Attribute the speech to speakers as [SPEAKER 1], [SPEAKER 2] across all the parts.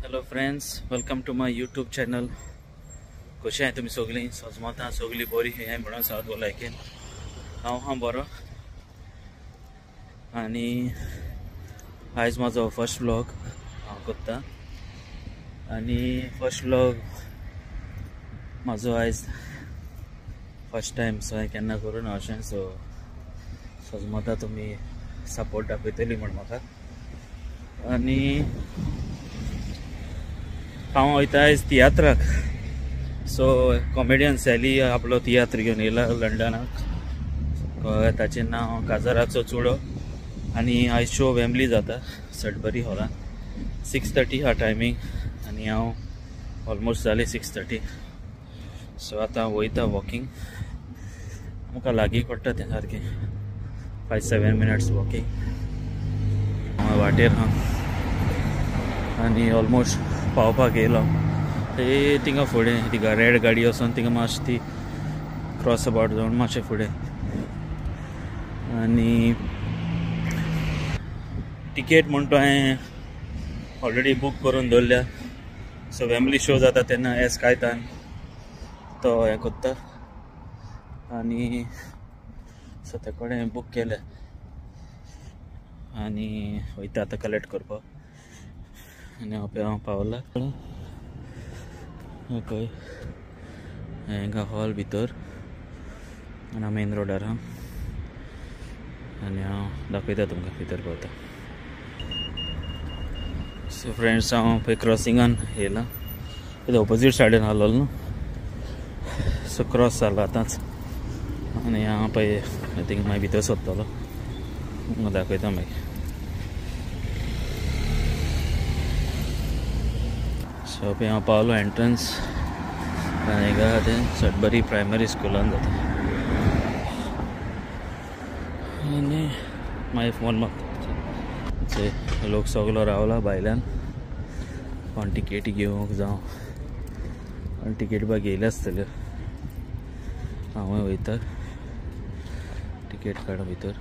[SPEAKER 1] Hello friends, welcome to my YouTube channel. कशी आहे तुम्ही सगळीं? सजमता सगळीं बरी हे म्हणून सावत भलायकेन हांव बरो. आनी आयज म्हाजो फर्स्ट व्लॉग हांव करता. आनी फर्स्ट व्लॉग म्हाजो आयज फर्स्ट टायम, सो हांवें केन्ना करूं ना अशें. सो सजमता तुमी सपोर्ट दाखयतली म्हण म्हाका. आनी हांव वयता आयज तियात्राक. सो कॉमेडियन सॅली आपलो तियात्र घेवन येयला लंडनाक. ताचें नांव काजाराचो चुडो. आनी आयज शो वेम्बली जाता सडबरी हॉलान. 6:30 हा टायमींग आनी हांव ऑलमोस्ट जालें 6:30. सो आतां वयता वॉकिंग. आमकां लागीं पडटा तें सारकें 5-7 मिनट्स वॉकिंग. हांव वाटेर हा आनी ऑलमोस्ट पावपाक येयलो. ते थिंगा फुडें ती रेड गाडी वचोन थिंगा मातशी ती क्रॉस अबावट जावन मातशें फुडें. आनी टिकेट म्हण तो हांवें ऑलरेडी बूक करून दवरल्या. सो वेम्बली शो जाता तेन्ना एस कायतान तो हें करता. आनी सो ते कडेन बूक केलें आनी वयता आतां कलेक्ट करपाक. आनी हांव पावला खंय हांगा हॉल भितर आनी हांव मेन रोडार हा. आनी हांव दाखयता तुमकां भितर पावता. सो फ्रेंड्स, हांव पळय क्रॉसिंगान येयलां. तें ऑपोजीट सायडीन आहलोलो न्हू. सो क्रॉस जालो आतांच. आनी हांव पळय आय थिंक मागीर भितर सोदतलो. दाखयता मागीर. सो पळय हांव पावलो एंट्रन्स. आनी हिंगा तें सडबरी प्रायमरी स्कुलान जाता. आनी मागीर फोन मारता. लोक सगलो रावला भायल्यान कोण टिकेटी घेवंक जावं. आनी टिकेट बाय घेयले आसतल्यो. हांवूय वयता टिकेट काडूं भितर.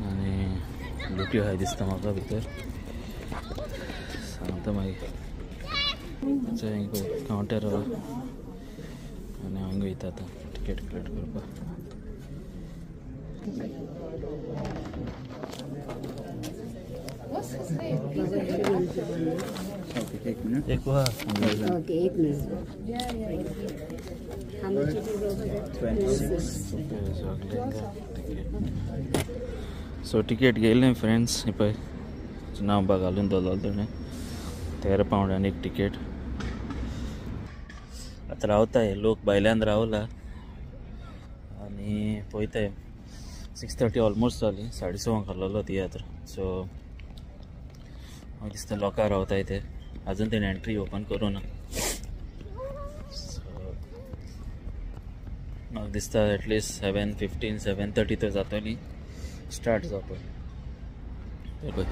[SPEAKER 1] आनी लुट्यो हाय दिसता म्हाका भितर. सांगता मागीर. कावंटर आनी हांव वयता आतां टिकेट कलेक्ट करपाक. सो टिकेट घेयलें फ्रेंड्स. पळय नांव बा घालून दवरलें तेणें. 13 पावंडांनी एक टिकेट. आतां रावता हे लोक भायल्यान रावला. आनी पळयता 6:30 ऑलमोस्ट जाली. 6:30 आहलोलो तियात्र. सो म्हाका दिसता लोकां रावताय ते. आजून तेणी एंट्री ओपन करूं ना. सो म्हाका दिसता एटलिस्ट 7:15 7:30 तर जातली स्टार्ट जावपाक. पळय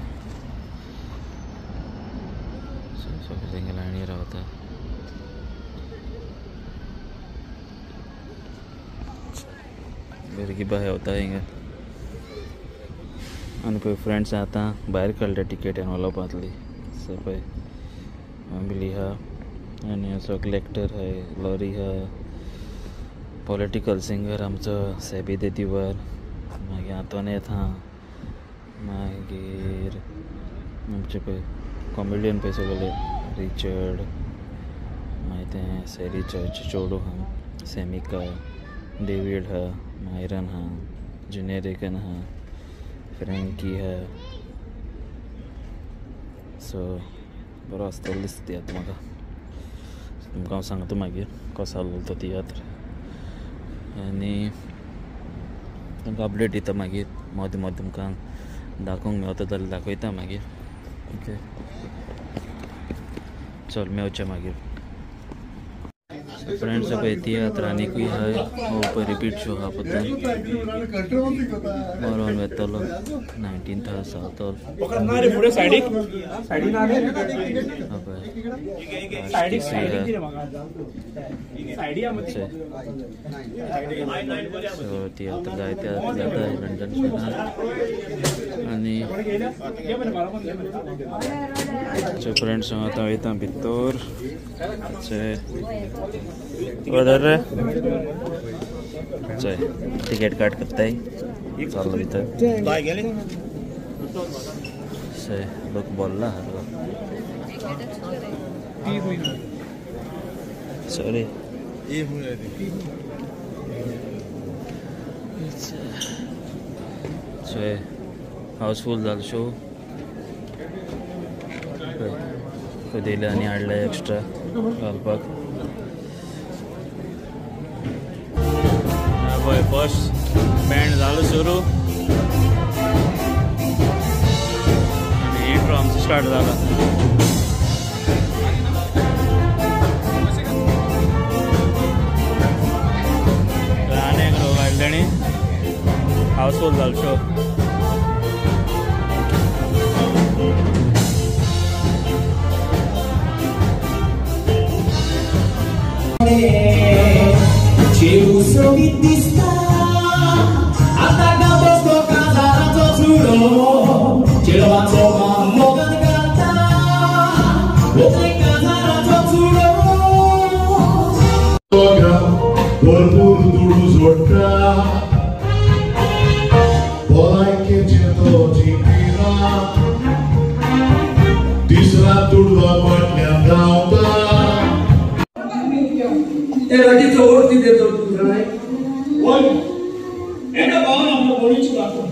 [SPEAKER 1] सगळे लायनी रावता. भुरगीं बाय येवता हिंगा. आनी पळय फ्रेंड्स आतां भायर काडल्या टिकेट उलोवपातली. सो पळय वेम्बली हा. आनी असो कलेक्टर हाय, लॉरी हा, पॉलिटिकल सिंगर आमचो सेबी देतीवर. मागीर आंतोनेत हा. मागीर आमचे पळय कॉमेडियन पळय सगळे रिचर्ड. मागीर तें सॅरी चोडू हा, सॅमिका, डेविड हा, मायरन हा, जुनेरिकन हा, फ्रँकी हा. सो बरो आसतलो दिसता तियात्र म्हाका. तुमकां हांव सांगता मागीर कसो आहलो तो तियात्र. आनी तुमकां अपडेट दिता मागीर. मदें मदें तुमकां दाखोवंक मेवता जाल्यार दाखयता मागीर. ओके चल मेवचें मागीर. फ्रेंड्स पळय तियात्र आनीकूय हाय. हो पळय रिपीट शो हा पत्ता. मरोन वेतलो 19th सावथ हॉल. सो तियात्र जायते जाता लंडन शहरान. आनी फ्रेंड्स आता वयता भितर रे टिकेट काट करताय चाललो भितर लोक बोलला सॉरी हाऊसफुल झालं शो दिले आणि हाडले एक्स्ट्रा घालपाक पळय फर्स्ट बँड झालो सुरू आणि इंट्रो आमचो स्टार्ट झाला अनेक लोक आयल्यांनी हाऊसफुल झालो show
[SPEAKER 2] Cię usowitista, a tak na prosto kazara to czuro, cielowacą mam mogę gata, tutaj kazara to czuro. Toga, borbur duru zotka, polajkie cię to dziwina, tisra turwa matnia dauta.
[SPEAKER 3] राजीचं ओळखी देतो तुझं
[SPEAKER 2] एका भावाला आपल्या बोलीची दाखवून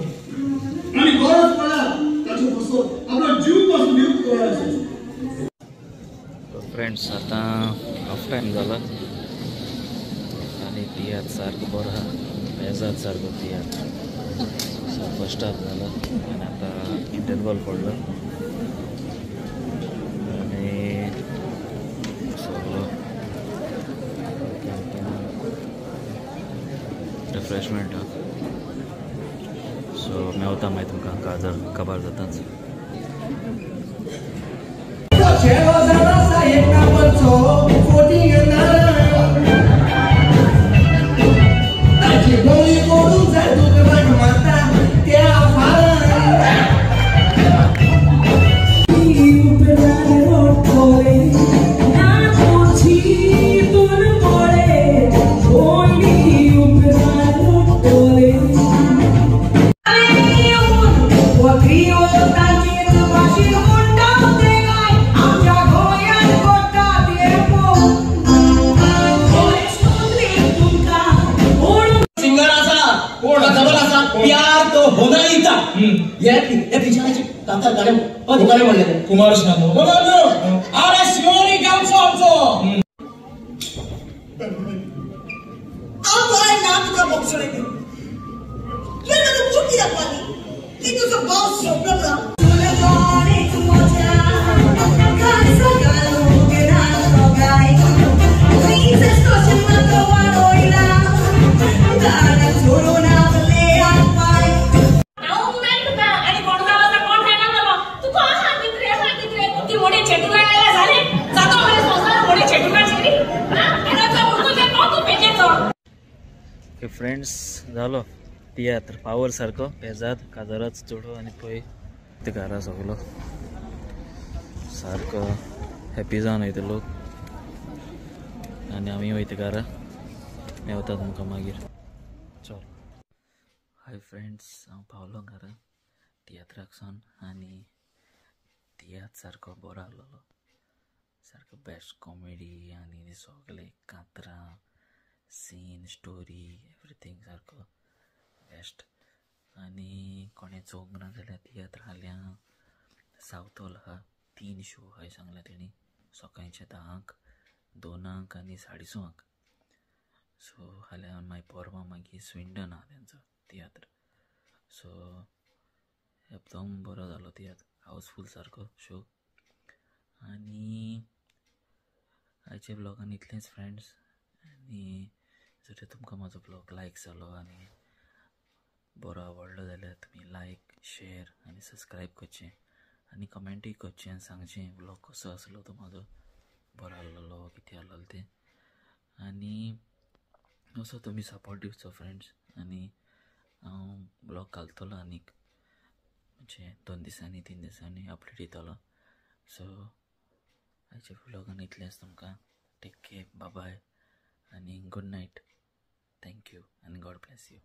[SPEAKER 2] आणि गरज पडला त्याच्यापासून आपला जीव पासून नियुक्त करायचं
[SPEAKER 1] फ्रेंड्स आता हाफ टाइम झाला आणि तियात्र सारखं बरं बेजार सारखं तियात्र फर्स्ट हाफ झाला आणि आता इंटरवल पडलं आणि सगळं रिफ्रेशमेंट सो मेवता मागीर तुमकां काजर काबार जाताच
[SPEAKER 2] कुमार शानू अरे शिवनी गावचो आमचो
[SPEAKER 4] आम्हाला ना तुझा बॉक्सर आहे तुला तर मोठी दाखवली की तुझा बॉस शोधला तुला जाणे तुझ्या काचा गालो गेला गाय प्लीज स्टेशन मध्ये वाढोईला दादा सोडून आपले हात पाय
[SPEAKER 1] फ्रेंड्स झालो तियात्र पावर सारखं पेजाद काजाराच चोडो आणि पळय ते घरा सगलो सारखं हॅपी जावन वयता लोक आणि आमी वयता घरा मेवता तुमकां मागीर चल हाय फ्रेंड्स हांव पावलो घरा तियात्राक सावन आणि तियात्र सारको बरो आहलोलो सारको बेस्ट कॉमेडी आणि सगळे कातरां सीन स्टोरी एवरीथिंग सारको बेस्ट आणि कोणे चोक ना जाल्यार तियात्र हाल्या सावथोल हा 3 शो हाय सांगला तेणी सकाळचे 10 2 आणि 6:30 सो हाल्या मागीर परवां मागीर स्विंडन हा तेंचो तियात्र सो एकदम बरो जालो तियात्र हाऊसफुल सारको शो आणि आयच्या ब्लॉगान इतलेंच फ्रेंड्स आणि जर तुमकां म्हाजो ब्लॉग लायक जालो आनी बरो आवडलो जाल्यार तुमी लायक शेअर आनी सबस्क्रायब करचें आनी कमेंटूय करचें आनी सांगचें ब्लॉग कसो आसलो तो म्हाजो बरो आहलोलो कितें आहलोलो तें आनी असो तुमी सपोर्ट दिवचो फ्रेंड्स आनी हांव ब्लॉग घालतलो आनीक आमचे 2 दिसांनी 3 दिसांनी अपडेट येतलो. सो आयच्या व्लॉगान इतलेंच. तुमकां टेक केअर, बाय बाय आनी गुड नायट. थँक्यू आनी गॉड ब्लेस यू.